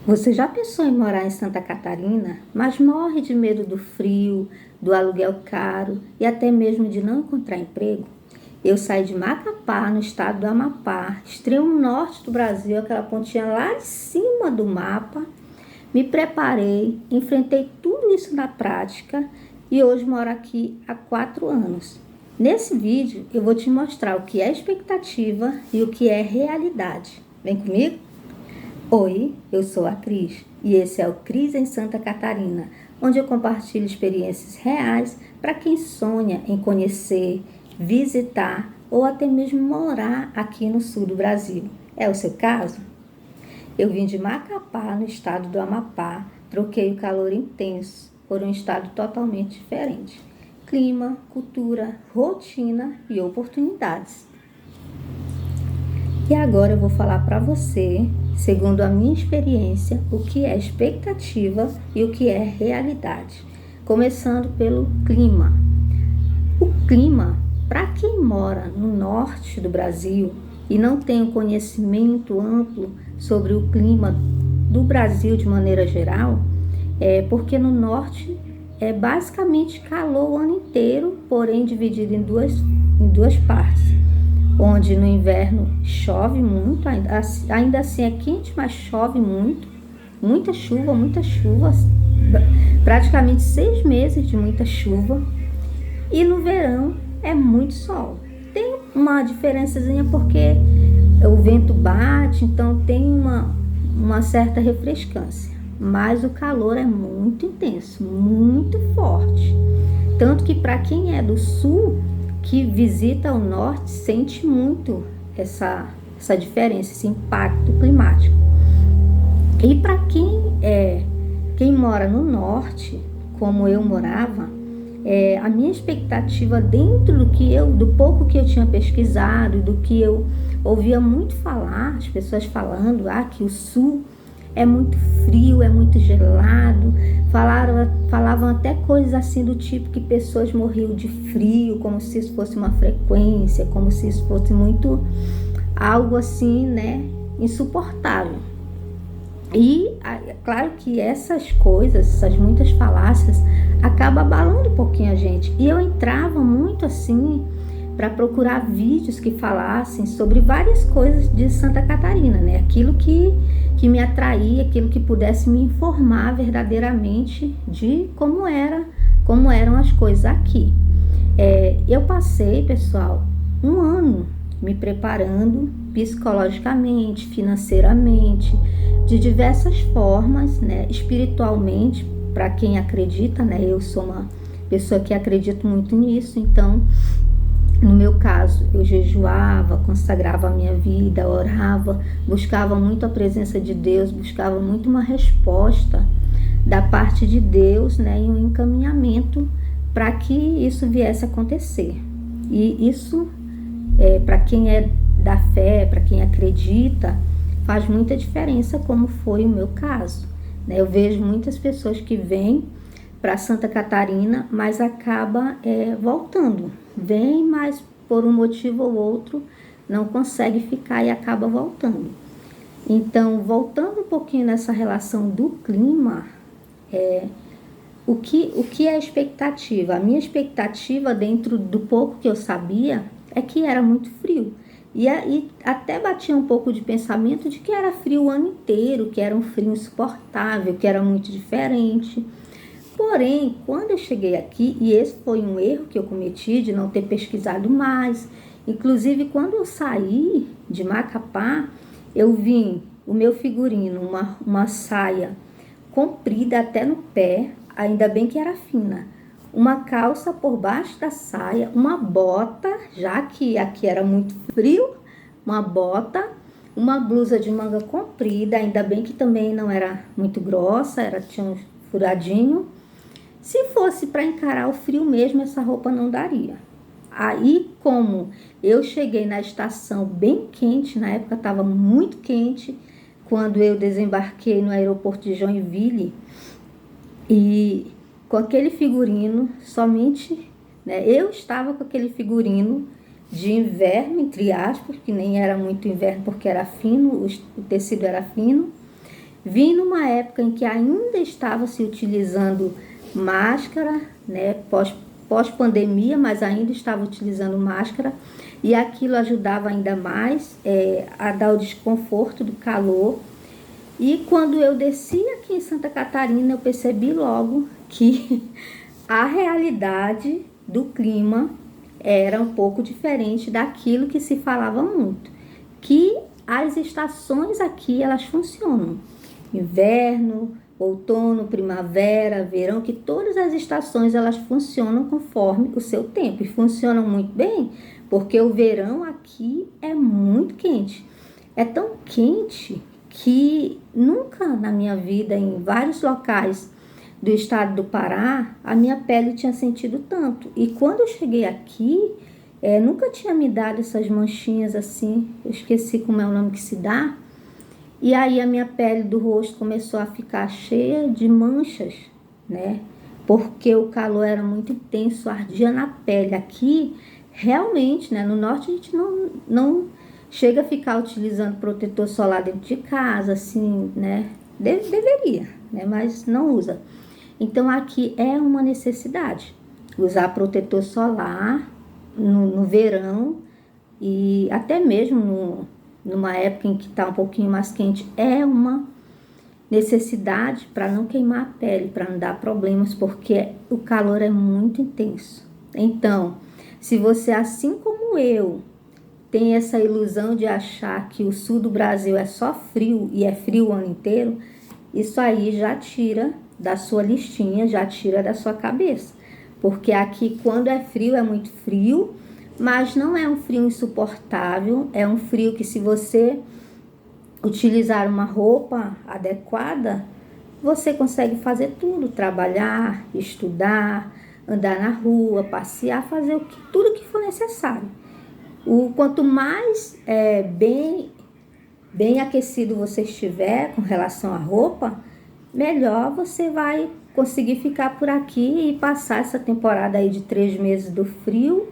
Você já pensou em morar em Santa Catarina, mas morre de medo do frio, do aluguel caro e até mesmo de não encontrar emprego? Eu saí de Macapá, no estado do Amapá, extremo norte do Brasil, aquela pontinha lá em cima do mapa. Me preparei, enfrentei tudo isso na prática e hoje moro aqui há 4 anos. Nesse vídeo eu vou te mostrar o que é expectativa e o que é realidade. Vem comigo? Oi, eu sou a Cris e esse é o Cris em Santa Catarina, onde eu compartilho experiências reais para quem sonha em conhecer, visitar ou até mesmo morar aqui no sul do Brasil. É o seu caso? Eu vim de Macapá, no estado do Amapá, troquei o calor intenso por um estado totalmente diferente. Clima, cultura, rotina e oportunidades. E agora eu vou falar para você, segundo a minha experiência, o que é expectativa e o que é realidade. Começando pelo clima. O clima, para quem mora no norte do Brasil e não tem um conhecimento amplo sobre o clima do Brasil de maneira geral, porque no norte é basicamente calor o ano inteiro, porém dividido em duas partes, onde no inverno chove muito, ainda assim é quente, mas chove muito, muita chuva, praticamente 6 meses de muita chuva, e no verão é muito sol. Tem uma diferençazinha porque o vento bate, então tem uma certa refrescância, mas o calor é muito intenso, muito forte, tanto que para quem é do sul, que visita o norte, sente muito essa diferença, esse impacto climático. E para quem mora no norte, como eu morava, a minha expectativa dentro do pouco que eu tinha pesquisado, do que eu ouvia muito falar, as pessoas falando que o sul é muito frio, é muito gelado, falavam até coisas assim do tipo que pessoas morriam de frio, como se isso fosse uma frequência, como se isso fosse muito algo assim, né, insuportável. E claro que essas coisas, essas muitas falácias, acabam abalando um pouquinho a gente. E eu entrava muito assim para procurar vídeos que falassem sobre várias coisas de Santa Catarina, né? Aquilo que me atraía, aquilo que pudesse me informar verdadeiramente de como eram as coisas aqui. Eu passei, pessoal, um ano me preparando psicologicamente, financeiramente, de diversas formas, né? Espiritualmente, para quem acredita, né? Eu sou uma pessoa que acredita muito nisso, então no meu caso, eu jejuava, consagrava a minha vida, orava, buscava muito a presença de Deus, buscava muito uma resposta da parte de Deus, né, e um encaminhamento para que isso viesse a acontecer. E isso, para quem é da fé, para quem acredita, faz muita diferença, como foi o meu caso, né? Eu vejo muitas pessoas que vêm para Santa Catarina, mas acaba voltando. Vem, mas por um motivo ou outro não consegue ficar e acaba voltando. Então, voltando um pouquinho nessa relação do clima, o que é a expectativa? A minha expectativa, dentro do pouco que eu sabia, é que era muito frio. E até batia um pouco de pensamento de que era frio o ano inteiro, que era um frio insuportável, que era muito diferente. Porém, quando eu cheguei aqui, e esse foi um erro que eu cometi de não ter pesquisado mais, inclusive quando eu saí de Macapá, eu vi o meu figurino, uma saia comprida até no pé, ainda bem que era fina, uma calça por baixo da saia, uma bota, já que aqui era muito frio, uma bota, uma blusa de manga comprida, ainda bem que também não era muito grossa, tinha um furadinho. Se fosse para encarar o frio mesmo, essa roupa não daria. Aí, como eu cheguei na estação bem quente, na época estava muito quente, quando eu desembarquei no aeroporto de Joinville, e com aquele figurino, somente, né, eu estava com aquele figurino de inverno, entre aspas, que nem era muito inverno porque era fino, o tecido era fino, Vim numa época em que ainda estava se utilizando máscara, né? Pós-pandemia, mas ainda estava utilizando máscara, e aquilo ajudava ainda mais a dar o desconforto do calor. E quando eu desci aqui em Santa Catarina, eu percebi logo que a realidade do clima era um pouco diferente daquilo que se falava muito, que as estações aqui elas funcionam, inverno, outono, primavera, verão, que todas as estações elas funcionam conforme o seu tempo e funcionam muito bem, porque o verão aqui é muito quente, é tão quente que nunca na minha vida, em vários locais do estado do Pará, a minha pele tinha sentido tanto. E quando eu cheguei aqui, nunca tinha me dado essas manchinhas assim, eu esqueci como é o nome que se dá. E aí a minha pele do rosto começou a ficar cheia de manchas, né? Porque o calor era muito intenso, ardia na pele. Aqui, realmente, né? No norte a gente não chega a ficar utilizando protetor solar dentro de casa, assim, né? Deveria, né? Mas não usa. Então aqui é uma necessidade usar protetor solar no verão e até mesmo numa época em que está um pouquinho mais quente, é uma necessidade para não queimar a pele, para não dar problemas, porque o calor é muito intenso. Então, se você, assim como eu, tem essa ilusão de achar que o sul do Brasil é só frio e é frio o ano inteiro, isso aí já tira da sua listinha, já tira da sua cabeça. Porque aqui, quando é frio, é muito frio, mas não é um frio insuportável, é um frio que, se você utilizar uma roupa adequada, você consegue fazer tudo, trabalhar, estudar, andar na rua, passear, fazer tudo que for necessário. Quanto mais bem aquecido você estiver com relação à roupa, melhor você vai conseguir ficar por aqui e passar essa temporada aí de 3 meses do frio.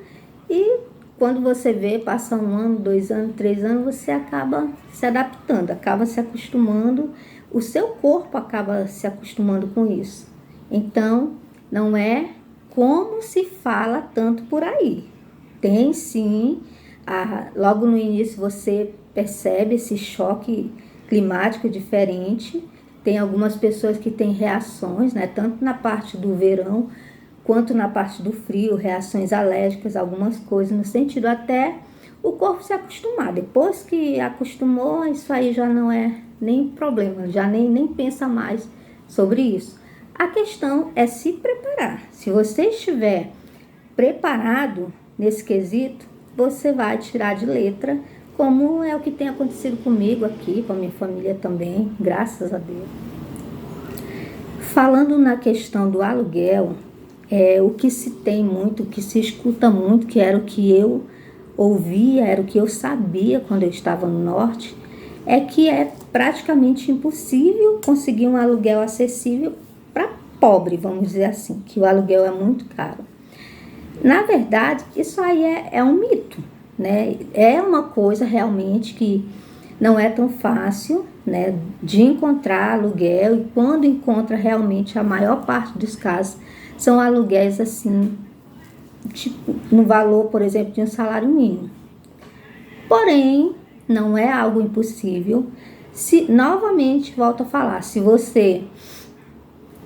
E quando você vê, passa 1 ano, 2 anos, 3 anos, você acaba se adaptando, acaba se acostumando, o seu corpo acaba se acostumando com isso. Então, não é como se fala tanto por aí. Tem sim, logo no início você percebe esse choque climático diferente. Tem algumas pessoas que têm reações, né, tanto na parte do verão quanto na parte do frio, reações alérgicas, algumas coisas, no sentido até o corpo se acostumar. Depois que acostumou, isso aí já não é nem problema, já nem pensa mais sobre isso. A questão é se preparar. Se você estiver preparado nesse quesito, você vai tirar de letra, como é o que tem acontecido comigo aqui, com a minha família também, graças a Deus. Falando na questão do aluguel, o que se tem muito, o que se escuta muito, que era o que eu ouvia, era o que eu sabia quando eu estava no norte, é que é praticamente impossível conseguir um aluguel acessível para pobre, vamos dizer assim, que o aluguel é muito caro. Na verdade, isso aí é um mito, né? É uma coisa realmente que não é tão fácil, né, de encontrar aluguel, e quando encontra, realmente a maior parte dos casos são aluguéis assim, tipo, no valor, por exemplo, de um salário mínimo. Porém, não é algo impossível. Se, novamente, volto a falar, se você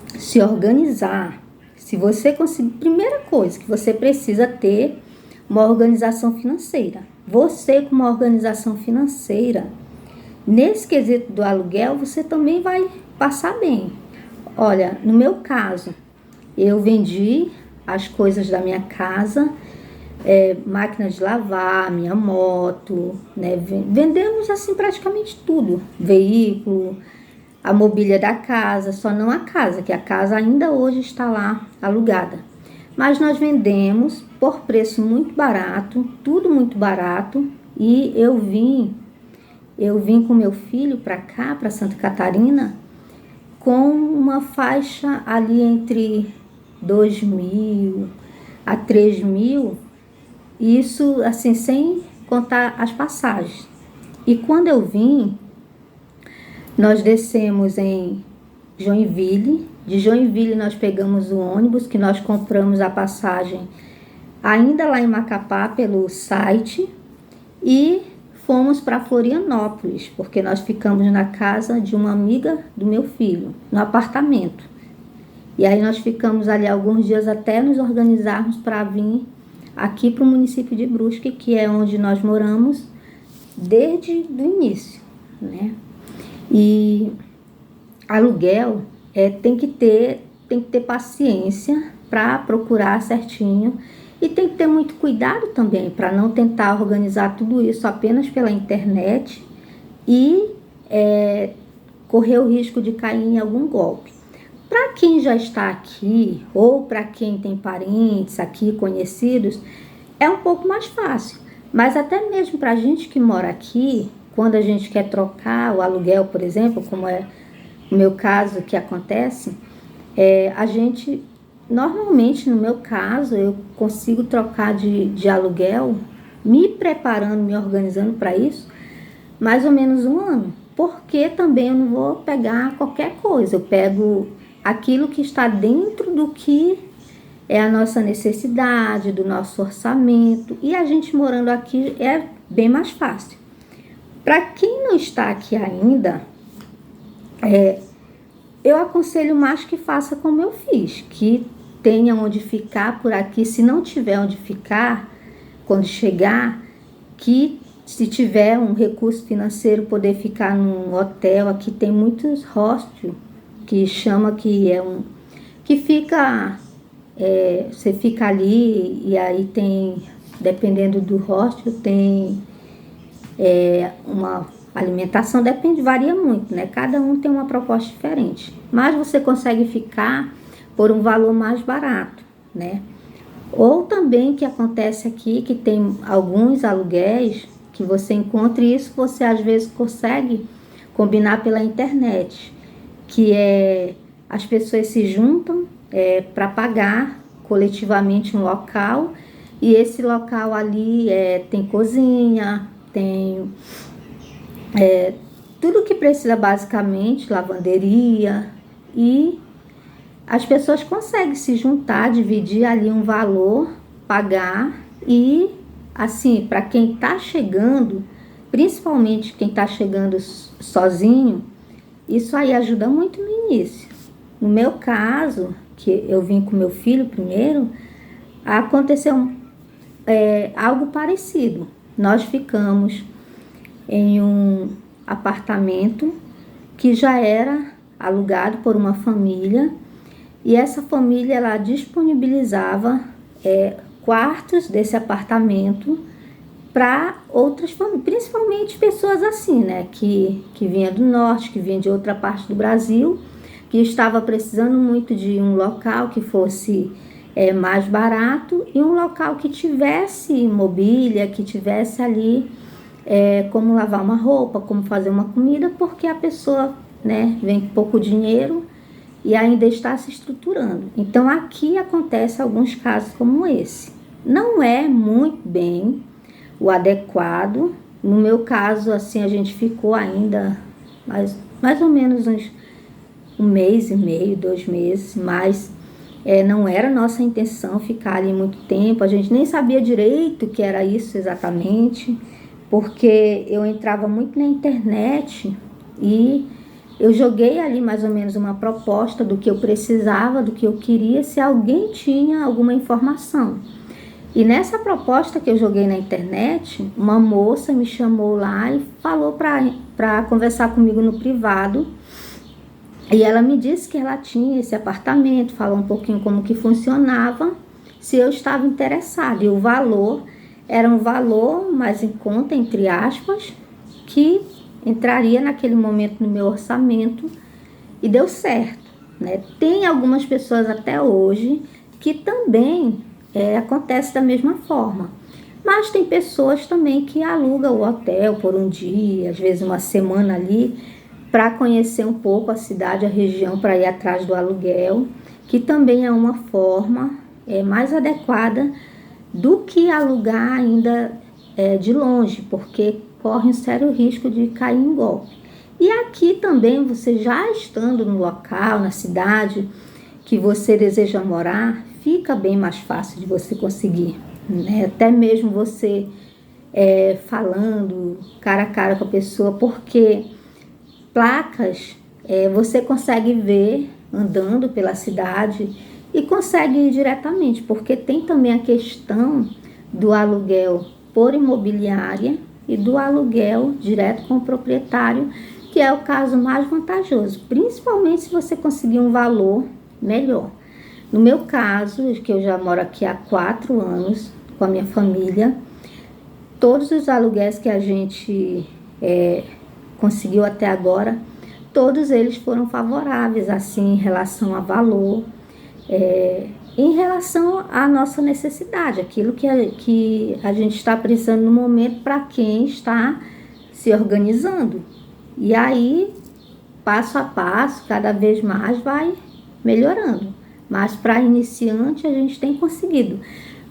se organizar, se você conseguir, primeira coisa que você precisa ter uma organização financeira. Você, com uma organização financeira, nesse quesito do aluguel, você também vai passar bem. Olha, no meu caso, eu vendi as coisas da minha casa, máquina de lavar, minha moto, né? Vendemos assim praticamente tudo, veículo, a mobília da casa, só não a casa, que a casa ainda hoje está lá alugada. Mas nós vendemos por preço muito barato, tudo muito barato, e eu vim com meu filho para cá, para Santa Catarina, com uma faixa ali entre 2.000 a 3.000, isso assim sem contar as passagens. E quando eu vim, Nós descemos em Joinville. De Joinville nós pegamos o ônibus, que nós compramos a passagem ainda lá em Macapá pelo site, e fomos para Florianópolis, porque nós ficamos na casa de uma amiga do meu filho, no apartamento. E aí nós ficamos ali alguns dias até nos organizarmos para vir aqui para o município de Brusque, que é onde nós moramos desde o início, né? E aluguel tem que ter paciência para procurar certinho, e tem que ter muito cuidado também para não tentar organizar tudo isso apenas pela internet e correr o risco de cair em algum golpe. Para quem já está aqui, ou para quem tem parentes aqui, conhecidos, é um pouco mais fácil. Mas até mesmo para a gente que mora aqui, quando a gente quer trocar o aluguel, por exemplo, como é o meu caso que acontece, a gente, normalmente no meu caso, eu consigo trocar de aluguel, me preparando, me organizando para isso, mais ou menos 1 ano. Porque também eu não vou pegar qualquer coisa, eu pego aquilo que está dentro do que é a nossa necessidade, do nosso orçamento, e a gente morando aqui é bem mais fácil. Para quem não está aqui ainda, eu aconselho mais que faça como eu fiz, que tenha onde ficar por aqui. Se não tiver onde ficar, quando chegar, que se tiver um recurso financeiro, poder ficar num hotel. Aqui tem muitos hostels, que chama que que fica, você fica ali, e aí tem, dependendo do hostel, tem uma alimentação, varia muito, né? Cada um tem uma proposta diferente, mas você consegue ficar por um valor mais barato, né? Ou também que acontece aqui, que tem alguns aluguéis que você encontra, e isso você às vezes consegue combinar pela internet, que as pessoas se juntam para pagar coletivamente um local, e esse local ali tem cozinha, tem tudo que precisa basicamente, lavanderia, e as pessoas conseguem se juntar, dividir ali um valor, pagar, e assim, para quem está chegando, principalmente quem está chegando sozinho, isso aí ajuda muito no início. No meu caso, que eu vim com meu filho primeiro, aconteceu algo parecido. Nós ficamos em um apartamento que já era alugado por uma família, e essa família ela disponibilizava quartos desse apartamento para outras famílias, principalmente pessoas assim, né, que vinha do norte, que vinha de outra parte do Brasil, que estava precisando muito de um local que fosse mais barato, e um local que tivesse mobília, que tivesse ali como lavar uma roupa, como fazer uma comida, porque a pessoa, né, vem com pouco dinheiro e ainda está se estruturando. Então aqui acontece alguns casos como esse. Não é muito bem o adequado. No meu caso, assim, a gente ficou ainda mais ou menos uns 1 mês e meio, 2 meses, mas não era nossa intenção ficar ali muito tempo. A gente nem sabia direito o que era isso exatamente, porque eu entrava muito na internet e eu joguei ali mais ou menos uma proposta do que eu precisava, do que eu queria, se alguém tinha alguma informação. E nessa proposta que eu joguei na internet, uma moça me chamou lá e falou para conversar comigo no privado. E ela me disse que ela tinha esse apartamento, falou um pouquinho como que funcionava, se eu estava interessada. E o valor era um valor mais em conta, entre aspas, que entraria naquele momento no meu orçamento, e deu certo, né? Tem algumas pessoas até hoje que também acontece da mesma forma, mas tem pessoas também que alugam o hotel por um dia, às vezes uma semana ali, para conhecer um pouco a cidade, a região, para ir atrás do aluguel, que também é uma forma mais adequada do que alugar ainda de longe, porque corre um sério risco de cair em golpe. E aqui também, você já estando no local, na cidade que você deseja morar, fica bem mais fácil de você conseguir, né? Até mesmo você falando cara a cara com a pessoa, porque placas você consegue ver andando pela cidade e consegue ir diretamente, porque tem também a questão do aluguel por imobiliária e do aluguel direto com o proprietário, que é o caso mais vantajoso, principalmente se você conseguir um valor melhor. No meu caso, que eu já moro aqui há 4 anos com a minha família, todos os aluguéis que a gente conseguiu até agora, todos eles foram favoráveis, assim, em relação a valor, em relação à nossa necessidade, aquilo que a gente está precisando no momento para quem está se organizando. E aí, passo a passo, cada vez mais vai melhorando. Mas para iniciante a gente tem conseguido.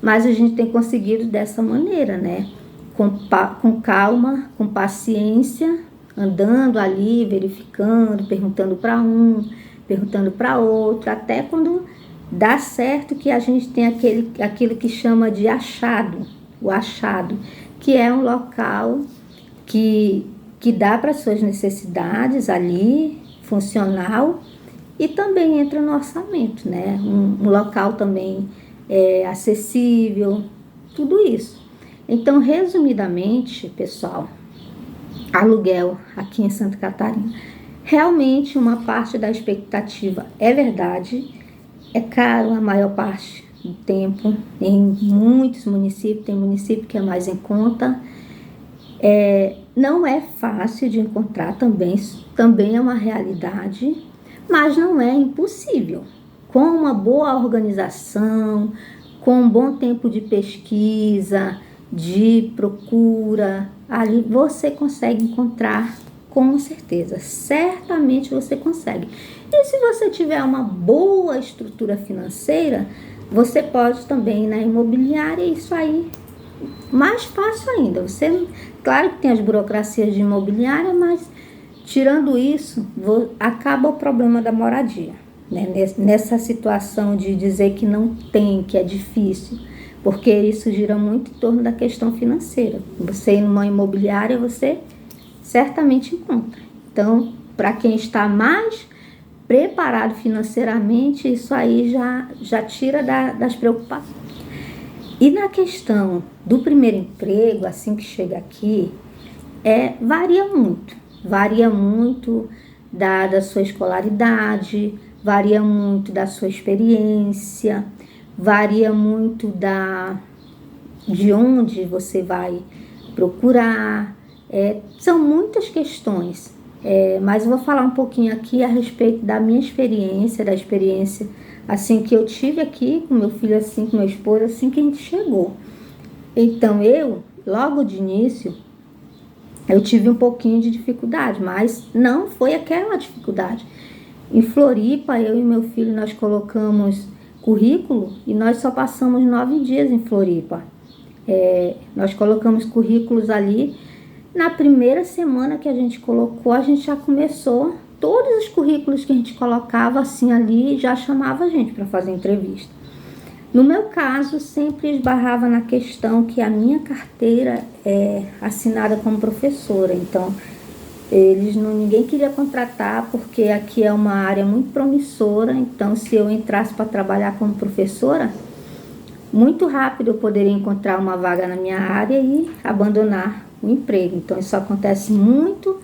Mas a gente tem conseguido dessa maneira, né? Com calma, com paciência, andando ali, verificando, perguntando para um, perguntando para outro, até quando dá certo que a gente tem aquilo que chama de achado, o achado, que é um local que dá para suas necessidades ali, funcional, e também entra no orçamento, né? Um local também acessível, tudo isso. Então, resumidamente, pessoal, aluguel aqui em Santa Catarina, realmente uma parte da expectativa é verdade, é caro a maior parte do tempo, em muitos municípios, tem município que é mais em conta, não é fácil de encontrar também é uma realidade, mas não é impossível. Com uma boa organização, com um bom tempo de pesquisa, de procura, ali você consegue encontrar, com certeza, certamente você consegue. E se você tiver uma boa estrutura financeira, você pode também ir na imobiliária, isso aí mais fácil ainda. Claro que tem as burocracias de imobiliária, mas tirando isso, acaba o problema da moradia, né? Nessa situação de dizer que não tem, que é difícil, porque isso gira muito em torno da questão financeira. Você ir numa imobiliária, você certamente encontra. Então, para quem está mais preparado financeiramente, isso aí já tira das preocupações. E na questão do primeiro emprego, assim que chega aqui, varia muito da sua escolaridade, varia muito da sua experiência, varia muito de onde você vai procurar, são muitas questões, mas eu vou falar um pouquinho aqui a respeito da minha experiência, da experiência assim que eu tive aqui com meu filho, assim com meu esposo, assim que a gente chegou. Então eu, logo de início, eu tive um pouquinho de dificuldade, mas não foi aquela dificuldade. Em Floripa, eu e meu filho, nós colocamos currículo e nós só passamos 9 dias em Floripa. Nós colocamos currículos ali. Na primeira semana que a gente colocou, a gente já começou, todos os currículos que a gente colocava assim ali, já chamava a gente para fazer entrevista. No meu caso, sempre esbarrava na questão que a minha carteira é assinada como professora, então ninguém queria contratar porque aqui é uma área muito promissora, então se eu entrasse para trabalhar como professora, muito rápido eu poderia encontrar uma vaga na minha área e abandonar o emprego. Então isso acontece muito,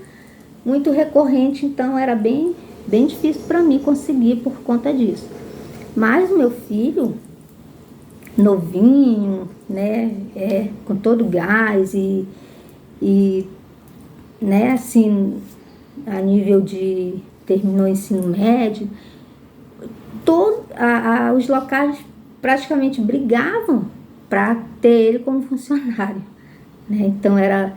muito recorrente, então era bem difícil para mim conseguir por conta disso. Mas o meu filho, novinho, né, com todo gás e né, assim, a nível de terminou o ensino médio, os locais praticamente brigavam para ter ele como funcionário, né? Então era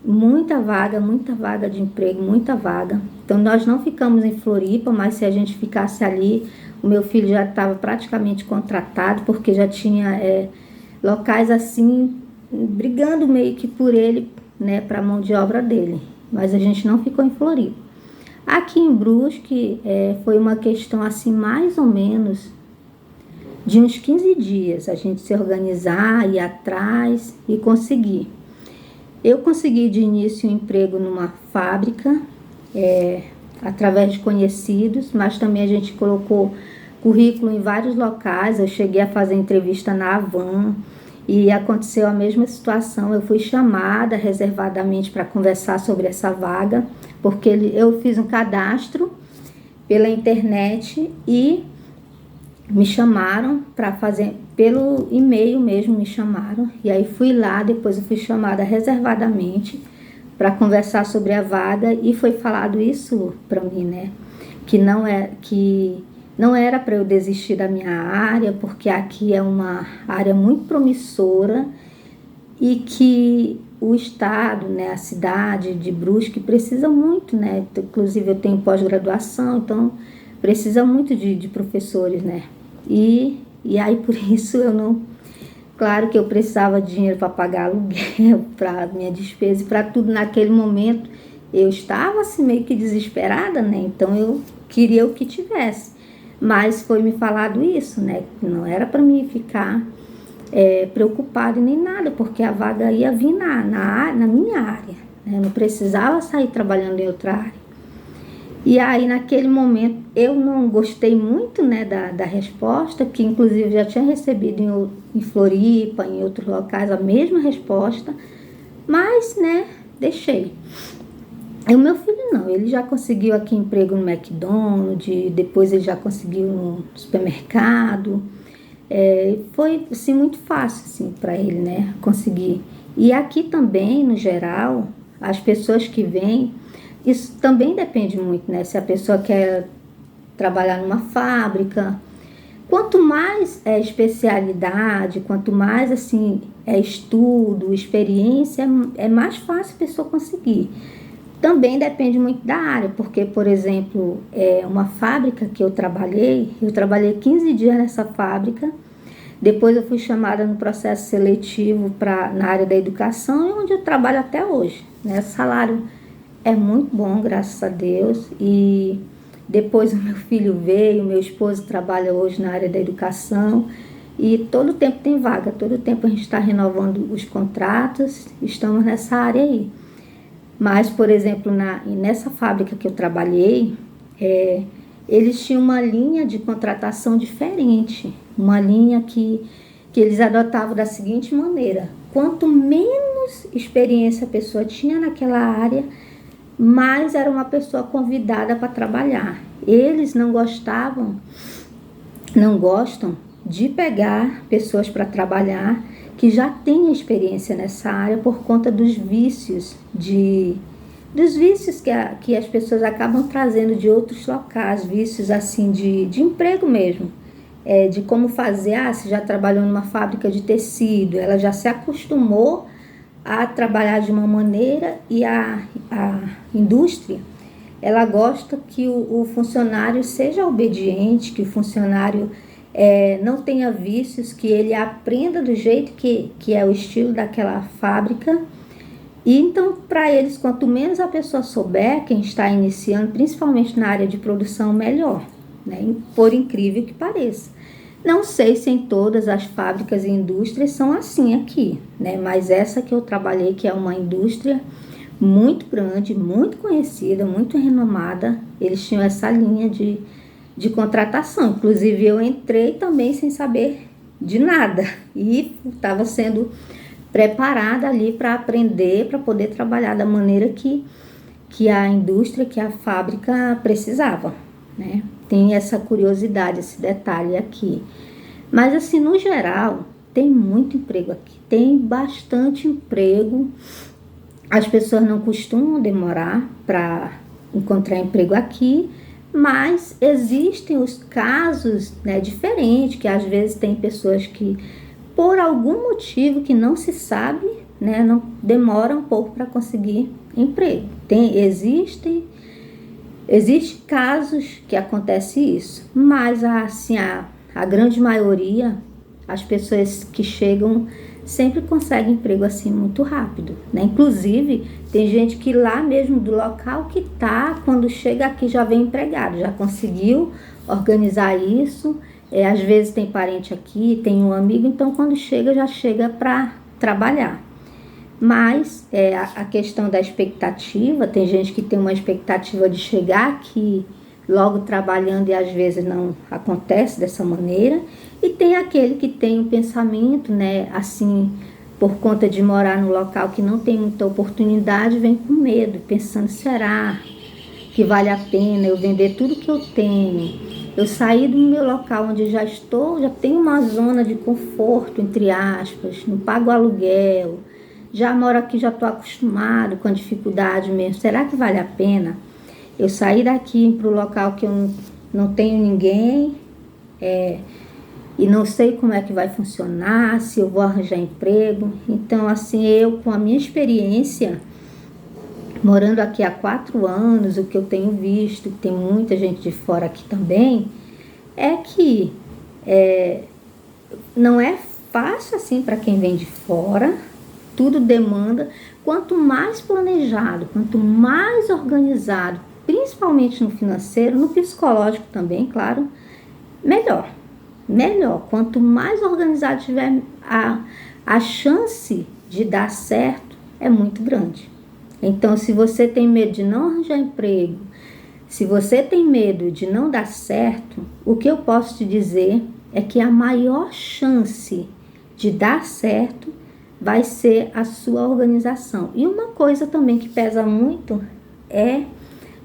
muita vaga de emprego, muita vaga. Então nós não ficamos em Floripa, mas se a gente ficasse ali, o meu filho já estava praticamente contratado, porque já tinha locais assim, brigando meio que por ele, né, para a mão de obra dele. Mas a gente não ficou em Floripa. Aqui em Brusque foi uma questão assim, mais ou menos de uns 15 dias, a gente se organizar, ir atrás e conseguir. Eu consegui de início um emprego numa fábrica, através de conhecidos, mas também a gente colocou currículo em vários locais. Eu cheguei a fazer entrevista na Avan e aconteceu a mesma situação. Eu fui chamada reservadamente para conversar sobre essa vaga, porque eu fiz um cadastro pela internet e me chamaram para fazer, pelo e-mail mesmo me chamaram, e aí fui lá, depois eu fui chamada reservadamente para conversar sobre a vaga e foi falado isso para mim, né? Que não era para eu desistir da minha área, porque aqui é uma área muito promissora e que o estado, né, a cidade de Brusque precisa muito, né? Inclusive eu tenho pós-graduação, então precisa muito de professores, né? E aí por isso eu não... Claro que eu precisava de dinheiro para pagar aluguel, para minha despesa e para tudo. Naquele momento eu estava assim meio que desesperada, né? Então eu queria o que tivesse. Mas foi me falado isso, né? Não era para mim ficar preocupada nem nada, porque a vaga ia vir na minha área, né? Eu não precisava sair trabalhando em outra área. E aí, naquele momento, eu não gostei muito, né, da resposta, que inclusive já tinha recebido em Floripa, em outros locais, a mesma resposta, mas, né, deixei. E o meu filho não, ele já conseguiu aqui emprego no McDonald's, depois ele já conseguiu no supermercado. Foi, assim, muito fácil, assim, para ele, né, conseguir. E aqui também, no geral, as pessoas que vêm, isso também depende muito, né? Se a pessoa quer trabalhar numa fábrica, quanto mais especialidade, quanto mais assim estudo, experiência, é mais fácil a pessoa conseguir. Também depende muito da área, porque, por exemplo, uma fábrica que eu trabalhei 15 dias nessa fábrica, depois eu fui chamada no processo seletivo na área da educação, onde eu trabalho até hoje, né? Salário é muito bom, graças a Deus. E depois o meu filho veio, meu esposo trabalha hoje na área da educação. E todo tempo tem vaga, todo tempo a gente está renovando os contratos, estamos nessa área aí. Mas, por exemplo, nessa fábrica que eu trabalhei, eles tinham uma linha de contratação diferente. Uma linha que eles adotavam da seguinte maneira: quanto menos experiência a pessoa tinha naquela área, mas era uma pessoa convidada para trabalhar. Eles não gostam de pegar pessoas para trabalhar que já têm experiência nessa área por conta dos vícios que as pessoas acabam trazendo de outros locais, vícios assim de emprego mesmo, de como fazer. Se já trabalhou numa fábrica de tecido, ela já se acostumou a trabalhar de uma maneira, e a indústria, ela gosta que o funcionário seja obediente, que o funcionário não tenha vícios, que ele aprenda do jeito que é o estilo daquela fábrica. E então, para eles, quanto menos a pessoa souber, quem está iniciando, principalmente na área de produção, melhor, né? Por incrível que pareça. Não sei se em todas as fábricas e indústrias são assim aqui, né? Mas essa que eu trabalhei, que é uma indústria muito grande, muito conhecida, muito renomada, eles tinham essa linha de contratação. Inclusive, eu entrei também sem saber de nada e estava sendo preparada ali para aprender, para poder trabalhar da maneira que a indústria, que a fábrica precisava, né? Tem essa curiosidade, esse detalhe aqui. Mas assim, no geral, tem muito emprego aqui. Tem bastante emprego. As pessoas não costumam demorar para encontrar emprego aqui, mas existem os casos, né, diferentes, que às vezes tem pessoas que, por algum motivo que não se sabe, né, não demora um pouco para conseguir emprego. Existem casos que acontece isso, mas assim, a grande maioria, as pessoas que chegam sempre consegue emprego assim muito rápido, né? Inclusive, tem gente que lá mesmo do local que tá, quando chega aqui já vem empregado, já conseguiu organizar isso. Às vezes tem parente aqui, tem um amigo, então quando chega, já chega para trabalhar. Mas a questão da expectativa, tem gente que tem uma expectativa de chegar aqui logo trabalhando e às vezes não acontece dessa maneira. E tem aquele que tem um pensamento, né, assim, por conta de morar num local que não tem muita oportunidade, vem com medo, pensando, será que vale a pena eu vender tudo que eu tenho? Eu saí do meu local onde já estou, já tenho uma zona de conforto, entre aspas, não pago aluguel, já moro aqui, já estou acostumado com a dificuldade mesmo. Será que vale a pena eu sair daqui para o local que eu não tenho ninguém e não sei como é que vai funcionar, se eu vou arranjar emprego? Então, assim, eu com a minha experiência, morando aqui há 4 anos, o que eu tenho visto, tem muita gente de fora aqui também, é que não é fácil assim para quem vem de fora, tudo demanda, quanto mais planejado, quanto mais organizado, principalmente no financeiro, no psicológico também, claro, melhor. Quanto mais organizado tiver, a chance de dar certo é muito grande. Então, se você tem medo de não arranjar emprego, se você tem medo de não dar certo, o que eu posso te dizer é que a maior chance de dar certo vai ser a sua organização. E uma coisa também que pesa muito é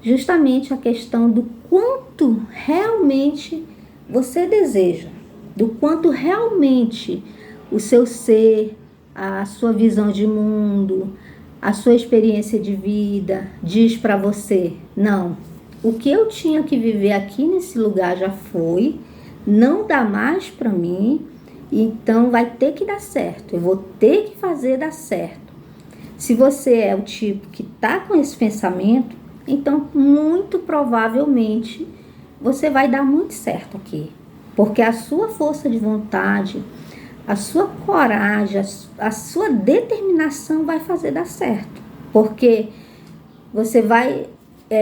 justamente a questão do quanto realmente você deseja, do quanto realmente o seu ser, a sua visão de mundo, a sua experiência de vida diz para você, não, o que eu tinha que viver aqui nesse lugar já foi, não dá mais para mim, então vai ter que dar certo, eu vou ter que fazer dar certo. Se você é o tipo que está com esse pensamento, então muito provavelmente você vai dar muito certo aqui, porque a sua força de vontade, a sua coragem, a sua determinação vai fazer dar certo, porque você vai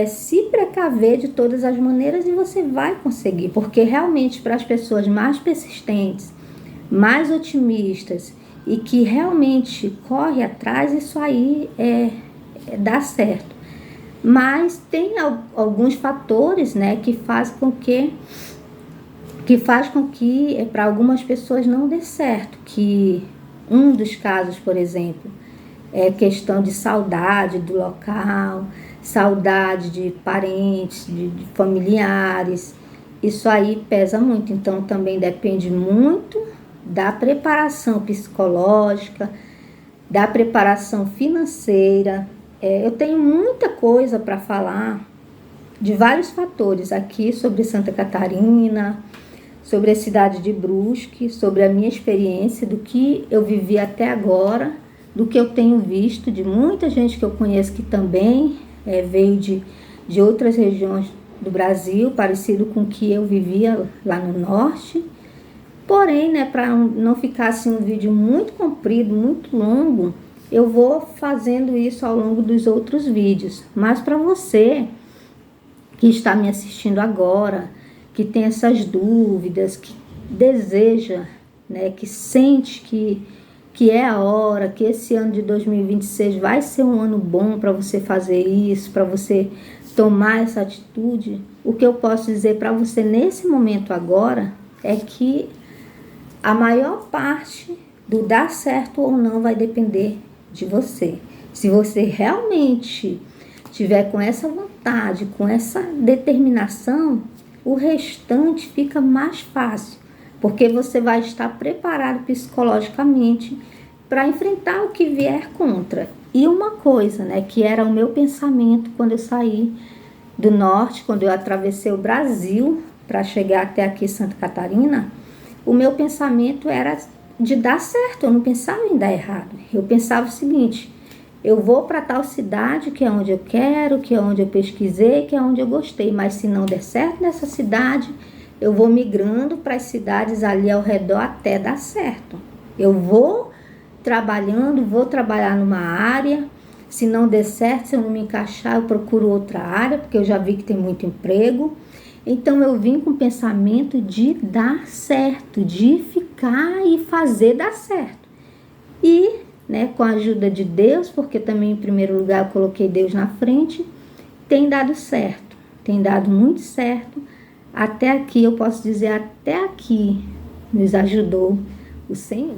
se precaver de todas as maneiras e você vai conseguir, porque realmente para as pessoas mais persistentes, mais otimistas e que realmente correm atrás, isso aí dá certo. Mas tem alguns fatores, né, que faz com que para algumas pessoas não dê certo, que um dos casos, por exemplo, é questão de saudade do local, saudade de parentes, de familiares, isso aí pesa muito, então também depende muito da preparação psicológica, da preparação financeira. Eu tenho muita coisa para falar de vários fatores aqui sobre Santa Catarina, sobre a cidade de Brusque, sobre a minha experiência, do que eu vivi até agora, do que eu tenho visto, de muita gente que eu conheço que também veio de outras regiões do Brasil, parecido com o que eu vivia lá no norte. Porém, né, para não ficar assim um vídeo muito comprido, muito longo, eu vou fazendo isso ao longo dos outros vídeos. Mas para você que está me assistindo agora, que tem essas dúvidas, que deseja, né, que sente que é a hora, que esse ano de 2026 vai ser um ano bom para você fazer isso, para você tomar essa atitude, o que eu posso dizer para você nesse momento agora é que a maior parte do dar certo ou não vai depender de você. Se você realmente tiver com essa vontade, com essa determinação, o restante fica mais fácil, porque você vai estar preparado psicologicamente para enfrentar o que vier contra. E uma coisa, né, que era o meu pensamento quando eu saí do norte, quando eu atravessei o Brasil para chegar até aqui Santa Catarina, o meu pensamento era de dar certo, eu não pensava em dar errado. Eu pensava o seguinte: eu vou para tal cidade que é onde eu quero, que é onde eu pesquisei, que é onde eu gostei, mas se não der certo nessa cidade, eu vou migrando para as cidades ali ao redor até dar certo. Eu vou trabalhando, vou trabalhar numa área, se não der certo, se eu não me encaixar, eu procuro outra área, porque eu já vi que tem muito emprego. Então eu vim com o pensamento de dar certo, de ficar e fazer dar certo. E, né, com a ajuda de Deus, porque também em primeiro lugar eu coloquei Deus na frente, tem dado certo, tem dado muito certo. Até aqui, eu posso dizer, até aqui nos ajudou o Senhor.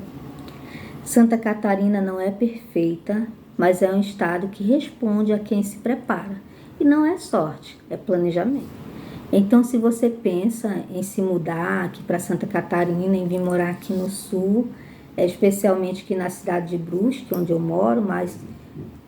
Santa Catarina não é perfeita, mas é um estado que responde a quem se prepara. E não é sorte, é planejamento. Então, se você pensa em se mudar aqui para Santa Catarina, em vir morar aqui no sul, especialmente aqui na cidade de Brusque, onde eu moro, mas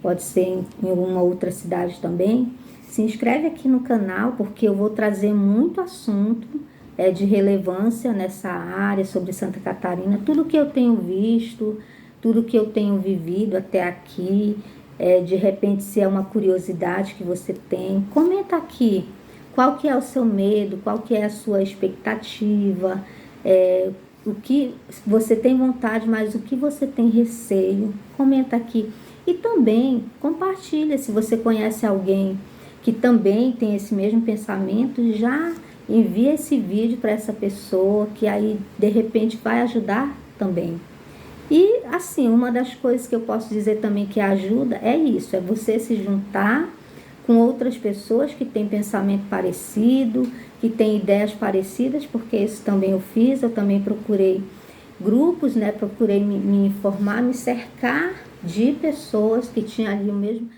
pode ser em alguma outra cidade também, se inscreve aqui no canal, porque eu vou trazer muito assunto de relevância nessa área sobre Santa Catarina, tudo que eu tenho visto, tudo que eu tenho vivido até aqui, de repente se é uma curiosidade que você tem, comenta aqui. Qual que é o seu medo, qual que é a sua expectativa, o que você tem vontade, mas o que você tem receio, comenta aqui. E também compartilha, se você conhece alguém que também tem esse mesmo pensamento, já envia esse vídeo para essa pessoa, que aí de repente vai ajudar também. E assim, uma das coisas que eu posso dizer também que ajuda é isso, é você se juntar com outras pessoas que têm pensamento parecido, que têm ideias parecidas, porque isso também eu fiz, eu também procurei grupos, né? Procurei me informar, me cercar de pessoas que tinham ali o mesmo